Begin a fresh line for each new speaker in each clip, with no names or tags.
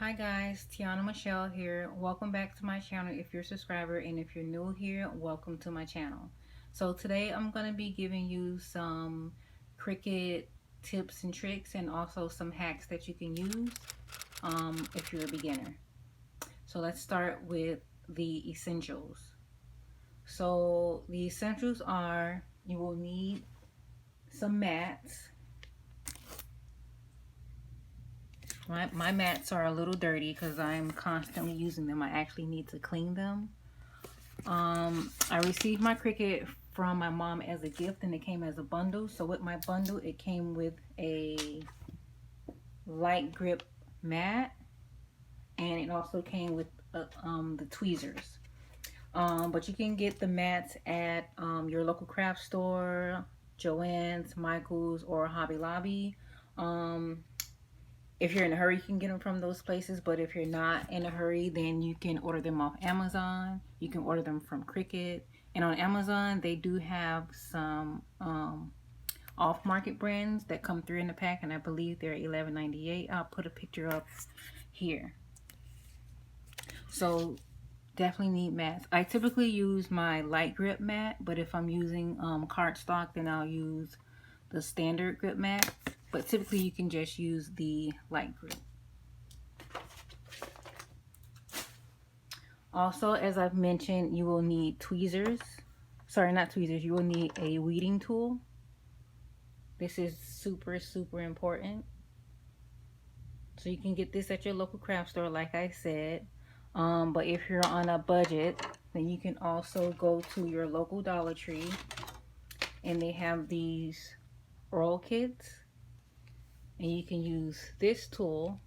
Hi guys, Tiana Michelle here. Welcome back to my channel if you're a subscriber, and if you're new here, welcome to my channel. So today I'm going to be giving you some Cricut tips and tricks and also some hacks that you can use if you're a beginner. So let's start with the essentials. So the essentials are, you will need some mats. My mats are a little dirty because I'm constantly using them. I actually need to clean them. I received my Cricut from my mom as a gift, and it came as a bundle. So with my bundle, it came with a light grip mat, and it also came with the tweezers. But you can get the mats at your local craft store, Joann's, Michael's, or Hobby Lobby. If you're in a hurry, you can get them from those places, but if you're not in a hurry, then you can order them off Amazon. You can order them from Cricut. And on Amazon, they do have some off-market brands that come through in the pack, and I believe they're $11.98. I'll put a picture up here. So definitely need mats. I typically use my light grip mat, but if I'm using cardstock, then I'll use the standard grip mat. But typically you can just use the light grip. Also, as I've mentioned, you will need tweezers. Sorry, not tweezers. You will need a weeding tool. This is super important. So you can get this at your local craft store, like I said. But if you're on a budget, then you can also go to your local Dollar Tree, and they have these roll kits. And you can use this tool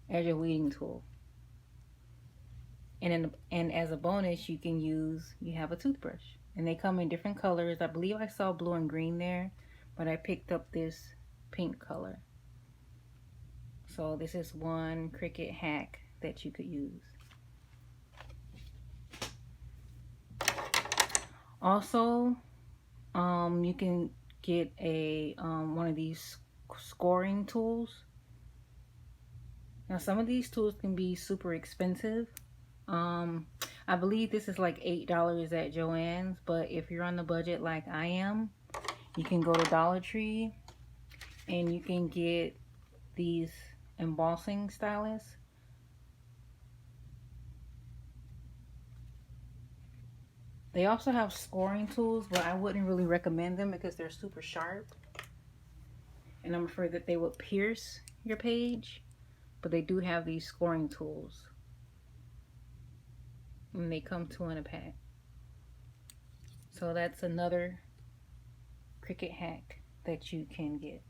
as your weeding tool. And as a bonus, you have a toothbrush. And they come in different colors. I believe I saw blue and green there, but I picked up this pink color. So this is one Cricut hack that you could use. Also, you can get a one of these scoring tools. Now some of these tools can be super expensive. I believe this is like $8 at Joann's, but if you're on the budget like I am, you can go to Dollar Tree and you can get these embossing stylus. They also have scoring tools, but I wouldn't really recommend them because they're super sharp, and I'm afraid that they would pierce your page. But they do have these scoring tools, and they come 2 in a pack. So that's another Cricut hack that you can get.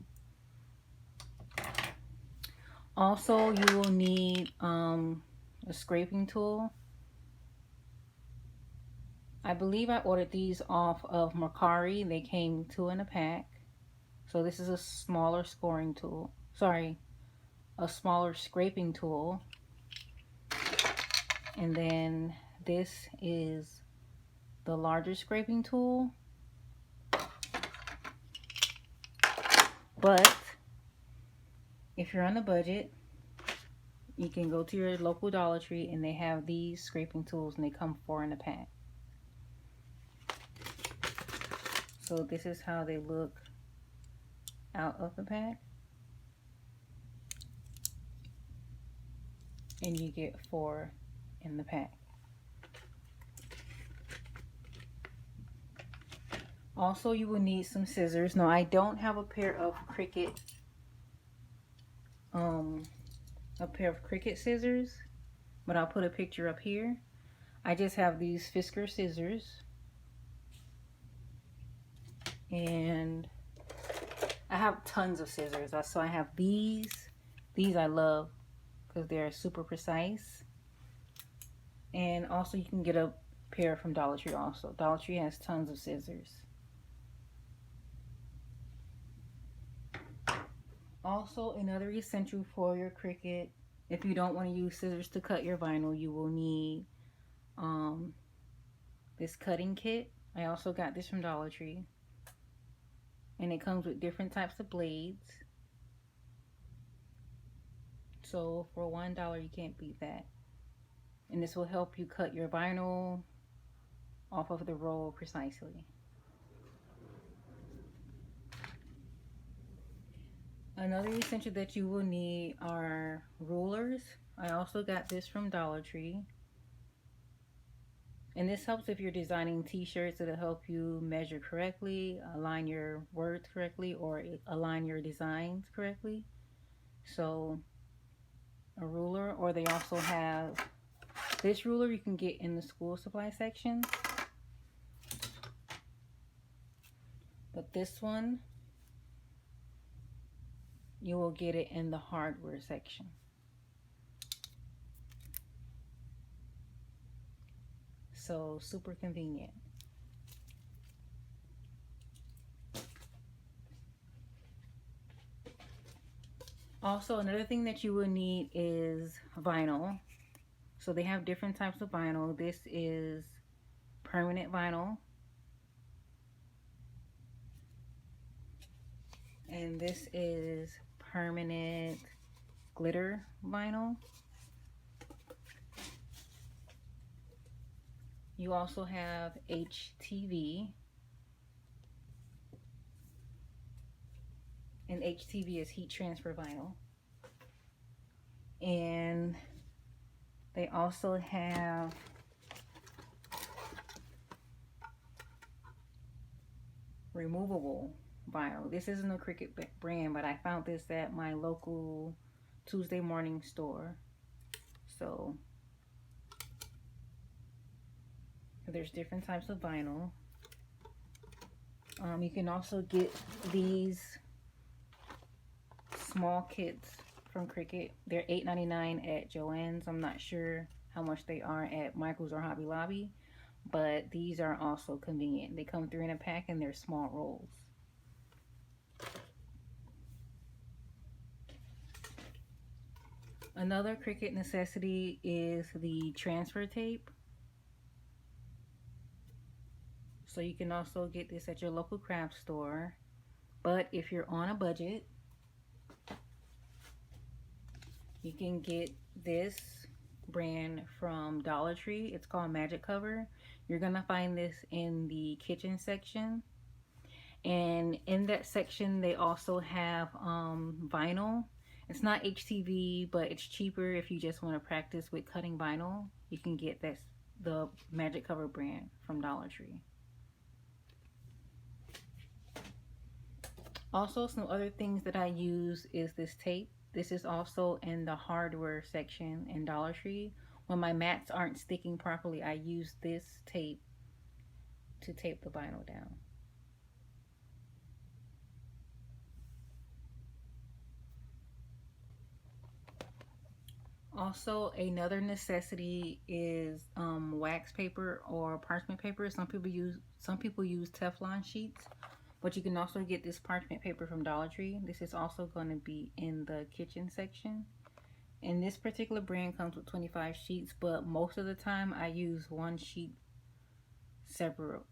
Also, you will need a scraping tool. I believe I ordered these off of Mercari. They came 2 in a pack. So this is a smaller scoring tool. Sorry, a smaller scraping tool. And then this is the larger scraping tool. But if you're on a budget, you can go to your local Dollar Tree and they have these scraping tools, and they come 4 in a pack. So this is how they look out of the pack. And you get 4 in the pack. Also, you will need some scissors. Now, I don't have a pair of Cricut scissors, but I'll put a picture up here. I just have these Fisker scissors. And I have tons of scissors. So I have these. These I love because they're super precise. And also you can get a pair from Dollar Tree also. Dollar Tree has tons of scissors. Also, another essential for your Cricut, if you don't want to use scissors to cut your vinyl, you will need this cutting kit. I also got this from Dollar Tree. And it comes with different types of blades. So for $1, you can't beat that. And this will help you cut your vinyl off of the roll precisely. Another essential that you will need are rulers. I also got this from Dollar Tree. And this helps if you're designing t-shirts. It'll help you measure correctly, align your words correctly, or align your designs correctly. So a ruler, or they also have this ruler you can get in the school supply section. But this one, you will get it in the hardware section. So super convenient. Also, another thing that you will need is vinyl. So they have different types of vinyl. This is permanent vinyl. And this is permanent glitter vinyl. You also have HTV. And HTV is heat transfer vinyl. And they also have removable vinyl. This isn't a Cricut brand, but I found this at my local Tuesday morning store. So there's different types of vinyl. You can also get these small kits from Cricut. They're $8.99 at Joann's. I'm not sure how much they are at Michael's or Hobby Lobby, but these are also convenient. They come 3 in a pack and they're small rolls. Another Cricut necessity is the transfer tape. So you can also get this at your local craft store. But if you're on a budget, you can get this brand from Dollar Tree. It's called Magic Cover. You're gonna find this in the kitchen section. And in that section, they also have vinyl. It's not HTV, but it's cheaper if you just want to practice with cutting vinyl. You can get this, the Magic Cover brand from Dollar Tree. Also, some other things that I use is this tape. This is also in the hardware section in Dollar Tree. When my mats aren't sticking properly, I use this tape to tape the vinyl down. Also, another necessity is wax paper or parchment paper. Some people use Teflon sheets, but you can also get this parchment paper from Dollar Tree. This is also going to be in the kitchen section. And this particular brand comes with 25 sheets, but most of the time I use one sheet several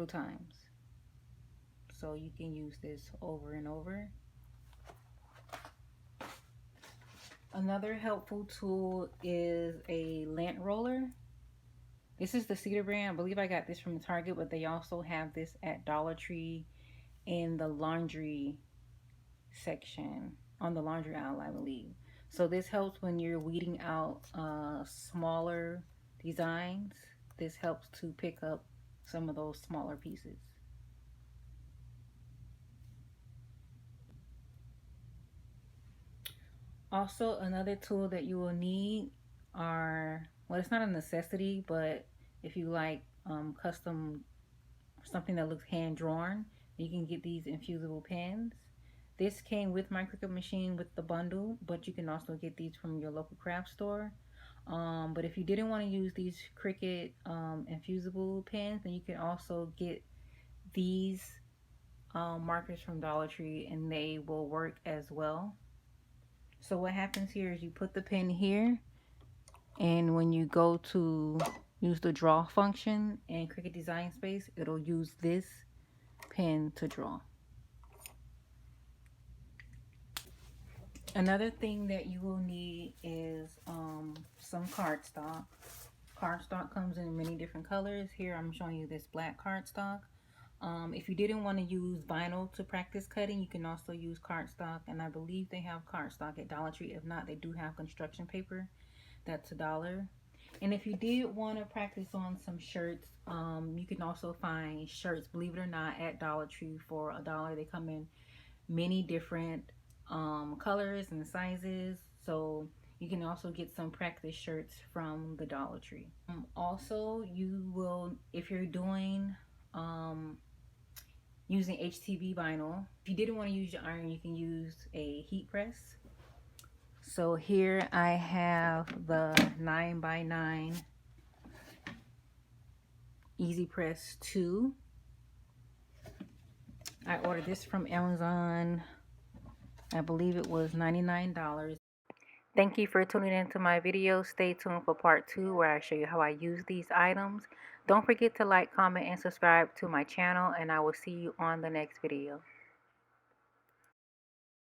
times. So you can use this over and over. Another helpful tool is a lint roller. This is the Cedar brand. I believe I got this from Target, but they also have this at Dollar Tree in the laundry section, on the laundry aisle, I believe. So this helps when you're weeding out smaller designs. This helps to pick up some of those smaller pieces. Also, another tool that you will need are, well, it's not a necessity, but if you like custom, something that looks hand-drawn, you can get these infusible pens. This came with my Cricut machine with the bundle, but you can also get these from your local craft store. But if you didn't want to use these Cricut infusible pens, then you can also get these markers from Dollar Tree, and they will work as well. So what happens here is you put the pen here, and when you go to use the draw function in Cricut Design Space, it'll use this pen to draw. Another thing that you will need is some cardstock. Cardstock comes in many different colors. Here I'm showing you this black cardstock. If you didn't want to use vinyl to practice cutting, you can also use cardstock, and I believe they have cardstock at Dollar Tree. If not, they do have construction paper. That's $1. And if you did want to practice on some shirts, you can also find shirts, believe it or not, at Dollar Tree for $1. They come in many different colors and sizes, so you can also get some practice shirts from the Dollar Tree. Also, you will, if you're doing using HTV vinyl, if you didn't want to use your iron, you can use a heat press. So here I have the 9x9 Easy Press 2. I ordered this from Amazon. I believe it was $99. Thank you for tuning into my video. Stay tuned for part 2 where I show you how I use these items. Don't forget to like, comment, and subscribe to my channel, and I will see you on the next video.